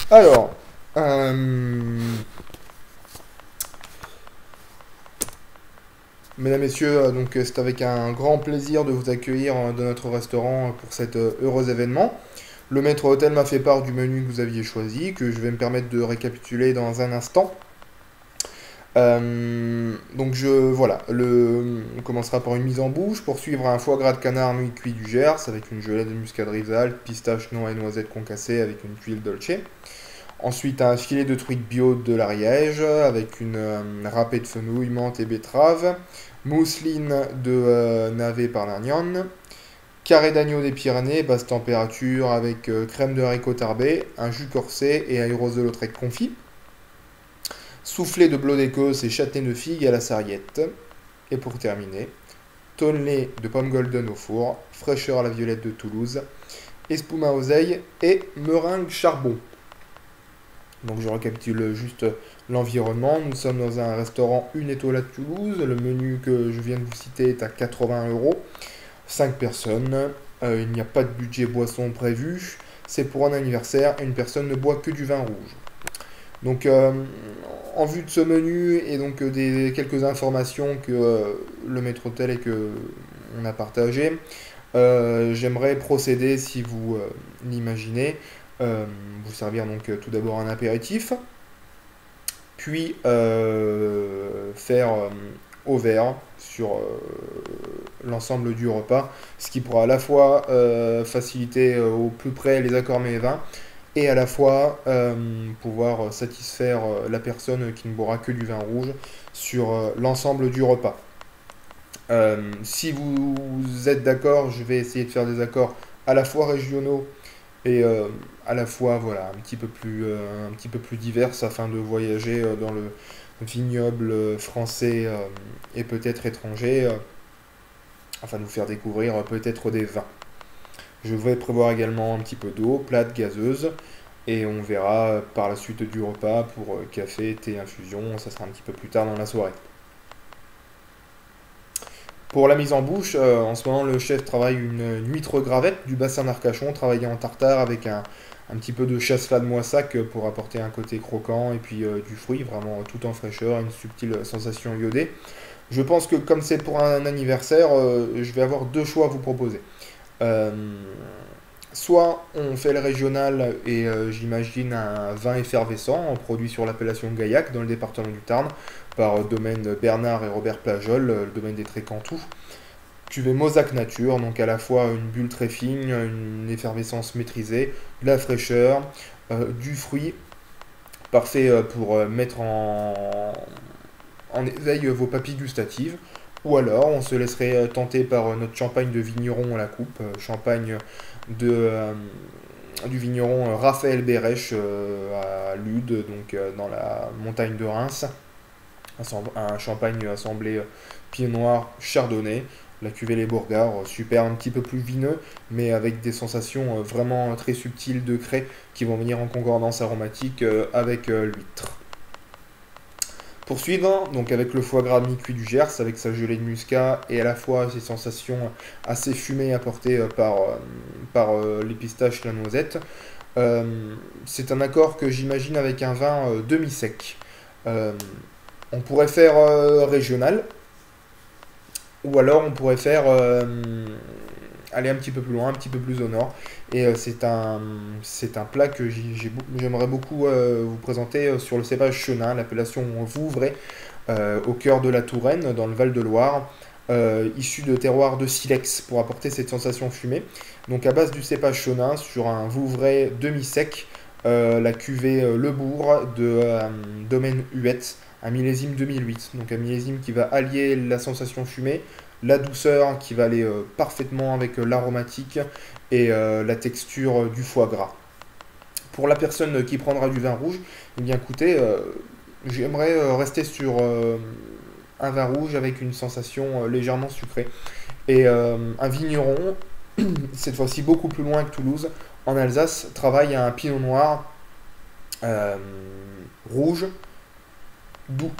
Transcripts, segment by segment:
Alors, euh, mesdames, messieurs, donc c'est avec un grand plaisir de vous accueillir dans notre restaurant pour cet heureux événement. Le maître hôtel m'a fait part du menu que vous aviez choisi, que je vais me permettre de récapituler dans un instant. Voilà, on commencera par une mise en bouche, pour suivre un foie gras de canard nuit cuit du Gers avec une gelée de muscade Rivesaltes, pistache, noix et noisettes concassées avec une tuile dolce. Ensuite, un filet de truite bio de l'Ariège avec une râpée de fenouil, menthe et betterave. Mousseline de navet par l'Agnon. Carré d'agneau des Pyrénées, basse température avec crème de haricot tarbé, un jus corsé et aérosol au trek confit. Soufflé de bleu d'Écosse et châtaigne de figue à la sarriette. Et pour terminer, tonnelet de pommes golden au four, fraîcheur à la violette de Toulouse, espuma oseille et meringue charbon. Donc je récapitule juste l'environnement. Nous sommes dans un restaurant une étoile à Toulouse. Le menu que je viens de vous citer est à 80 euros. 5 personnes. Il n'y a pas de budget boisson prévu. C'est pour un anniversaire. Une personne ne boit que du vin rouge. Donc en vue de ce menu et donc des quelques informations que le maître hôtel et que on a partagées, j'aimerais procéder, si vous l'imaginez, vous servir donc tout d'abord un apéritif, puis faire au verre sur l'ensemble du repas, ce qui pourra à la fois faciliter au plus près les accords mets et vins, et à la fois pouvoir satisfaire la personne qui ne boira que du vin rouge sur l'ensemble du repas. Si vous êtes d'accord, je vais essayer de faire des accords à la fois régionaux et à la fois voilà, un petit peu plus diverses afin de voyager dans le vignoble français et peut-être étranger, afin de vous faire découvrir peut-être des vins. Je vais prévoir également un petit peu d'eau, plate, gazeuse, et on verra par la suite du repas pour café, thé, infusion, ça sera un petit peu plus tard dans la soirée. Pour la mise en bouche, en ce moment le chef travaille une huître gravette du bassin d'Arcachon, travaillée en tartare avec un petit peu de chasselas de moissac pour apporter un côté croquant et puis du fruit, vraiment tout en fraîcheur, une subtile sensation iodée. Je pense que comme c'est pour un anniversaire, je vais avoir deux choix à vous proposer. Euh, Soit on fait le régional et j'imagine un vin effervescent, produit sur l'appellation Gaillac dans le département du Tarn par domaine Bernard et Robert Plajol, le domaine des Trécantous. Cuvée Mosaque Nature, donc à la fois une bulle très fine, une effervescence maîtrisée, de la fraîcheur, du fruit, parfait pour mettre en éveil vos papilles gustatives. Ou alors on se laisserait tenter par notre champagne de vigneron à la coupe, champagne de, du vigneron Raphaël Bérèche à Lude, donc dans la montagne de Reims. Un champagne assemblé pied noir chardonnay. La cuvée Les Bourgards, super, un petit peu plus vineux, mais avec des sensations vraiment très subtiles de crai qui vont venir en concordance aromatique avec l'huître. Poursuivre, donc avec le foie gras mi-cuit du Gers, avec sa gelée de muscat et à la fois ces sensations assez fumées apportées par les pistaches et la noisette. C'est un accord que j'imagine avec un vin demi-sec. Euh, on pourrait faire régional, ou alors on pourrait faire aller un petit peu plus loin, un petit peu plus au nord. Et c'est un plat que j'aimerais beaucoup vous présenter sur le cépage chenin, l'appellation Vouvray, au cœur de la Touraine, dans le Val-de-Loire, issu de terroirs de silex pour apporter cette sensation fumée. Donc à base du cépage chenin, sur un Vouvray demi-sec, la cuvée Le Bourg de Domaine Huette, un millésime 2008. Donc un millésime qui va allier la sensation fumée, la douceur qui va aller parfaitement avec l'aromatique et la texture du foie gras. Pour la personne qui prendra du vin rouge, eh bien écoutez, j'aimerais rester sur un vin rouge avec une sensation légèrement sucrée. Et un vigneron, cette fois-ci beaucoup plus loin que Toulouse, en Alsace, travaille à un pinot noir euh, rouge, doux.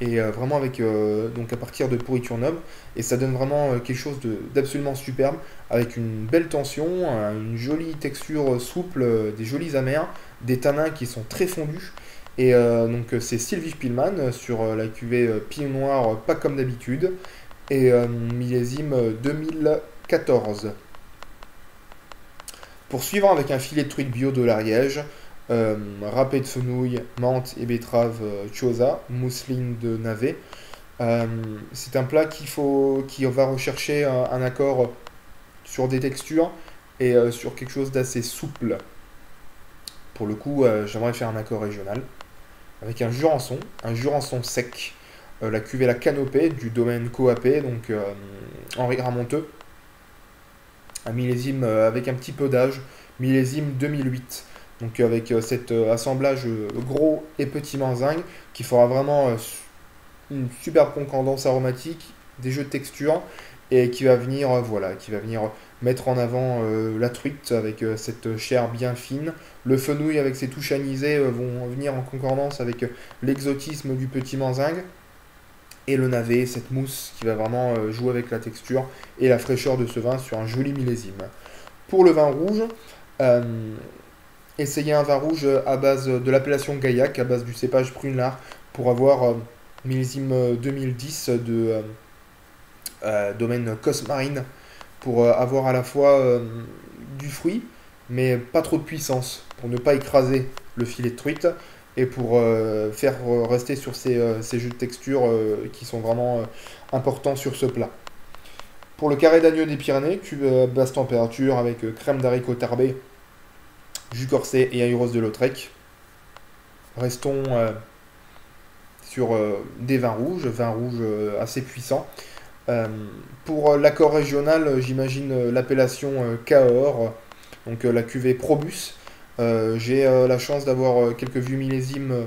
et vraiment avec donc à partir de pourriture noble, et ça donne vraiment quelque chose d'absolument superbe, avec une belle tension, une jolie texture souple, des jolis amers, des tanins qui sont très fondus. Et donc c'est Sylvie Spielmann sur la cuvée Pinot Noir, pas comme d'habitude, et millésime 2014. Poursuivant avec un filet de truite bio de l'Ariège, râpé de fenouil, menthe et betterave chosa, mousseline de navet. C'est un plat qui va rechercher un accord sur des textures et sur quelque chose d'assez souple. Pour le coup, j'aimerais faire un accord régional avec un jurançon sec, la cuvée La Canopée du domaine Coapé, donc Henri Ramonteux, un millésime avec un petit peu d'âge, millésime 2008. Donc avec cet assemblage gros et petit manzingue qui fera vraiment une superbe concordance aromatique, des jeux de texture et qui va venir, voilà, qui va venir mettre en avant la truite avec cette chair bien fine. Le fenouil avec ses touches anisées vont venir en concordance avec l'exotisme du petit manzingue. Et le navet, cette mousse qui va vraiment jouer avec la texture et la fraîcheur de ce vin sur un joli millésime. Pour le vin rouge, euh, essayez un vin rouge à base de l'appellation Gaillac, à base du cépage Prunelard, pour avoir millésime 2010 de domaine Cosmarine, pour avoir à la fois du fruit, mais pas trop de puissance, pour ne pas écraser le filet de truite, et pour faire rester sur ces jeux de texture qui sont vraiment importants sur ce plat. Pour le carré d'agneau des Pyrénées, cuve basse température avec crème d'haricot tarbé, jus corsé et aïros de Lautrec. Restons sur des vins rouges assez puissants. Pour l'accord régional, j'imagine l'appellation Cahors, donc la cuvée Probus. J'ai la chance d'avoir quelques vues millésimes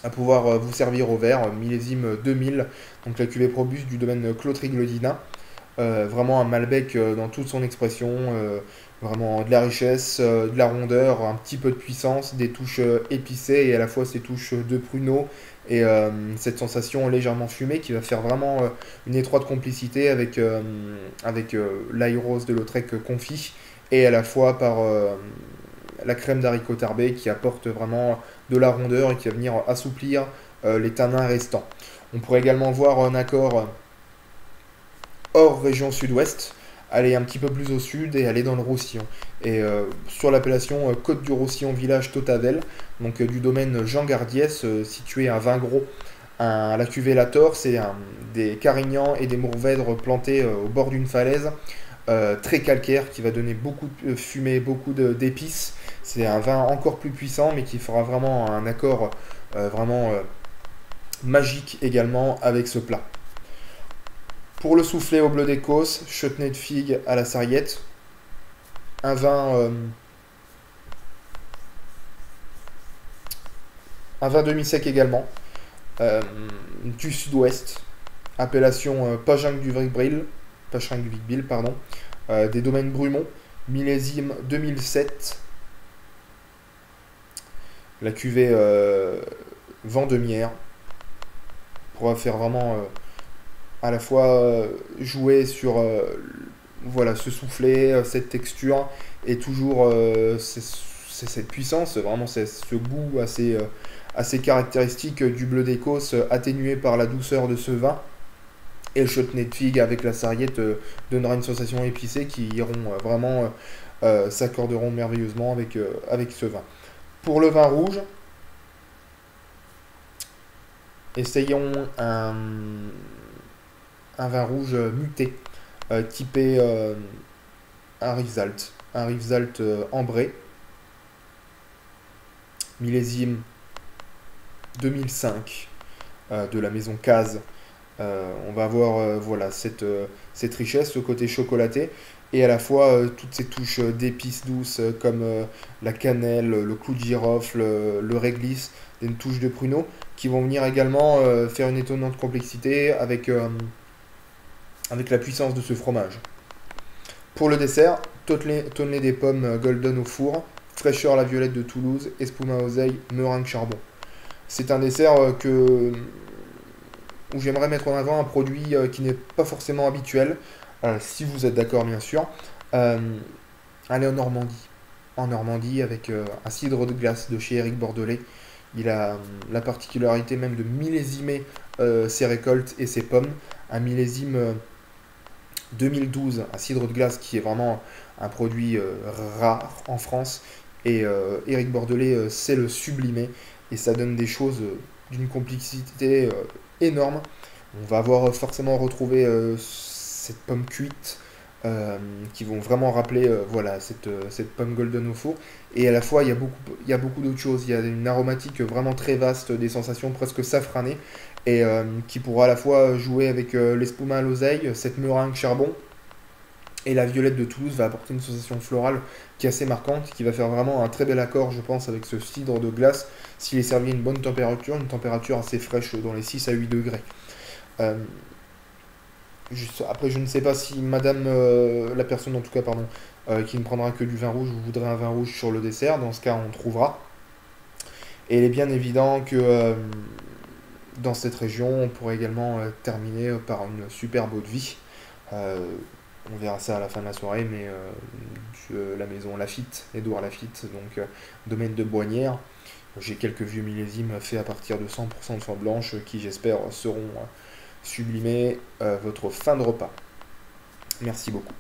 à pouvoir vous servir au verre, millésime 2000, donc la cuvée Probus du domaine Clotriglodina. Vraiment un Malbec dans toute son expression, vraiment de la richesse, de la rondeur, un petit peu de puissance, des touches épicées et à la fois ces touches de pruneau et cette sensation légèrement fumée qui va faire vraiment une étroite complicité avec l'aïros de Lautrec confit et à la fois par la crème d'haricot tarbé qui apporte vraiment de la rondeur et qui va venir assouplir les tanins restants. On pourrait également voir un accord hors région sud-ouest, aller un petit peu plus au sud et aller dans le Roussillon. Et sur l'appellation Côte du Roussillon Village Totavel, donc du domaine Jean Gardiès, situé à Vingros, la cuvée Lator, c'est des carignans et des mourvèdres plantés au bord d'une falaise, très calcaire, qui va donner beaucoup de fumée, beaucoup d'épices. C'est un vin encore plus puissant, mais qui fera vraiment un accord vraiment magique également avec ce plat. Pour le soufflé au bleu d'Écosse, chutney de figue à la sarriette, un vin demi-sec également, du sud-ouest, appellation Pajang du Vic-Bril, pardon, des domaines Brumont, millésime 2007, la cuvée Vendemiaire, pour faire vraiment à la fois jouer sur voilà, ce soufflet, cette texture, et toujours c'est cette puissance, vraiment c'est ce goût assez caractéristique du bleu d'Écosse, atténué par la douceur de ce vin. Et le chutney de figue avec la sarriette donnera une sensation épicée qui iront vraiment s'accorderont merveilleusement avec ce vin. Pour le vin rouge, essayons un vin rouge muté, typé un Rivesaltes ambré, millésime 2005 de la maison Caz. On va avoir voilà, cette richesse, ce côté chocolaté, et à la fois toutes ces touches d'épices douces comme la cannelle, le clou de girofle, le réglisse, des touches de pruneau, qui vont venir également faire une étonnante complexité avec la puissance de ce fromage. Pour le dessert, tonnelet des pommes golden au four, fraîcheur la violette de Toulouse, espuma oseille, meringue charbon. C'est un dessert que où j'aimerais mettre en avant un produit qui n'est pas forcément habituel, si vous êtes d'accord bien sûr. Euh, Aller en Normandie. En Normandie avec un cidre de glace de chez Éric Bordelais. Il a la particularité même de millésimer ses récoltes et ses pommes. Un millésime 2012, un cidre de glace qui est vraiment un produit rare en France. Et Éric Bordelais sait le sublimer et ça donne des choses d'une complexité énorme. On va avoir forcément retrouvé cette pomme cuite qui vont vraiment rappeler voilà, cette pomme golden au four. Et à la fois, il y a beaucoup d'autres choses. Il y a une aromatique vraiment très vaste, des sensations presque safranées, et qui pourra à la fois jouer avec l'espuma à l'oseille, cette meringue charbon, et la violette de Toulouse va apporter une sensation florale qui est assez marquante, qui va faire vraiment un très bel accord, je pense, avec ce cidre de glace, s'il est servi à une température assez fraîche, dans les 6 à 8 degrés. Euh, Après, je ne sais pas si madame, la personne en tout cas, pardon, qui ne prendra que du vin rouge, voudrait un vin rouge sur le dessert. Dans ce cas, on trouvera. Et il est bien évident que dans cette région, on pourrait également terminer par une superbe eau de vie. Euh, on verra ça à la fin de la soirée, mais la maison Lafitte, Édouard Lafitte, donc domaine de Boignères. J'ai quelques vieux millésimes faits à partir de 100% de foie blanche qui, j'espère, seront sublimer votre fin de repas. Merci beaucoup.